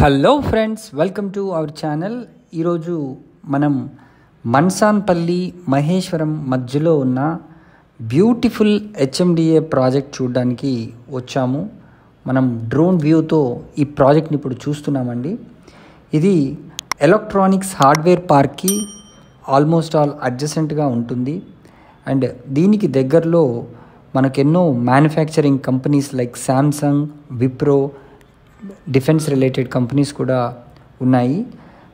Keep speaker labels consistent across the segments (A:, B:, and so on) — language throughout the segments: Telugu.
A: Hello friends, welcome to our channel. ఈరోజు మనం మన్సాన్పల్లి మహేశ్వరం మధ్యలో ఉన్న బ్యూటిఫుల్ హెచ్ఎండిఏ ప్రాజెక్ట్ చూడడానికి వచ్చాము. మనం డ్రోన్ వ్యూతో ఈ ప్రాజెక్ట్ని ఇప్పుడు చూస్తున్నామండి. ఇది ఎలక్ట్రానిక్స్ హార్డ్వేర్ పార్క్కి ఆల్మోస్ట్ ఆల్ అడ్జసెంట్గా ఉంటుంది. అండ్ దీనికి దగ్గరలో మనకెన్నో manufacturing companies like Samsung, Wipro, defence related companies కూడా ఉన్నాయి.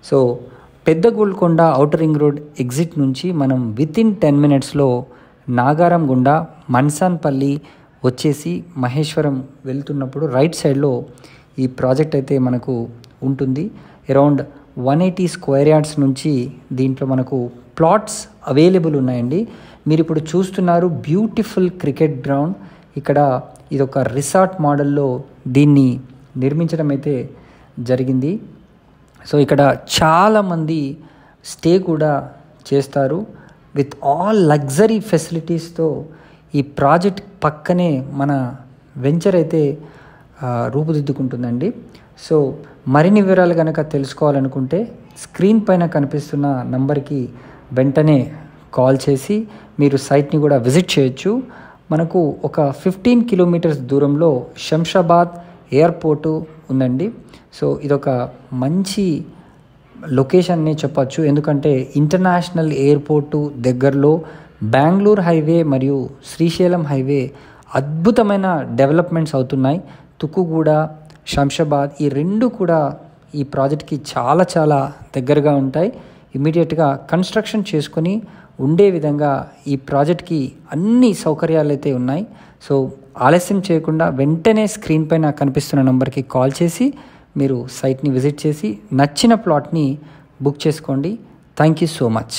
A: సో పెద్ద Golconda outer ring road exit నుంచి మనం వితిన్ 10 minutesలో నాగారం గుండా మన్సాన్పల్లి వచ్చేసి మహేశ్వరం వెళ్తున్నప్పుడు రైట్ సైడ్లో ఈ ప్రాజెక్ట్ అయితే మనకు ఉంటుంది. అరౌండ్ 180 square yards నుంచి దీంట్లో మనకు ప్లాట్స్ అవైలబుల్ ఉన్నాయండి. మీరు ఇప్పుడు చూస్తున్నారు బ్యూటిఫుల్ క్రికెట్ గ్రౌండ్. ఇక్కడ ఇదొక రిసార్ట్ మోడల్లో దీన్ని నిర్మించడం అయితే జరిగింది. సో ఇక్కడ చాలామంది స్టే కూడా చేస్తారు. విత్ ఆల్ లగ్జరీ ఫెసిలిటీస్తో ఈ ప్రాజెక్ట్ పక్కనే మన వెంచర్ అయితే రూపుదిద్దుకుంటుందండి. సో మరిన్ని వివరాలు కనుక తెలుసుకోవాలనుకుంటే స్క్రీన్ పైన కనిపిస్తున్న నంబర్కి వెంటనే కాల్ చేసి మీరు సైట్ని కూడా విజిట్ చేయొచ్చు. మనకు ఒక 15 kilometers దూరంలో శంషాబాద్ ఎయిర్పోర్టు ఉందండి. సో ఇదొక మంచి లొకేషన్నే చెప్పచ్చు. ఎందుకంటే ఇంటర్నేషనల్ ఎయిర్పోర్టు దగ్గరలో బెంగళూరు హైవే మరియు శ్రీశైలం హైవే అద్భుతమైన డెవలప్మెంట్స్ అవుతున్నాయి. తుక్కుగూడ, శంషాబాద్ ఈ రెండు కూడా ఈ ప్రాజెక్ట్కి చాలా చాలా దగ్గరగా ఉంటాయి. ఇమీడియట్గా కన్స్ట్రక్షన్ చేసుకొని ఉండే విధంగా ఈ ప్రాజెక్ట్కి అన్ని సౌకర్యాలు అయితే ఉన్నాయి. సో ఆలస్యం చేయకుండా వెంటనే స్క్రీన్ పైన కనిపిస్తున్న నెంబర్కి కాల్ చేసి మీరు సైట్ని విజిట్ చేసి నచ్చిన ప్లాట్ని బుక్ చేసుకోండి. Thank you so much.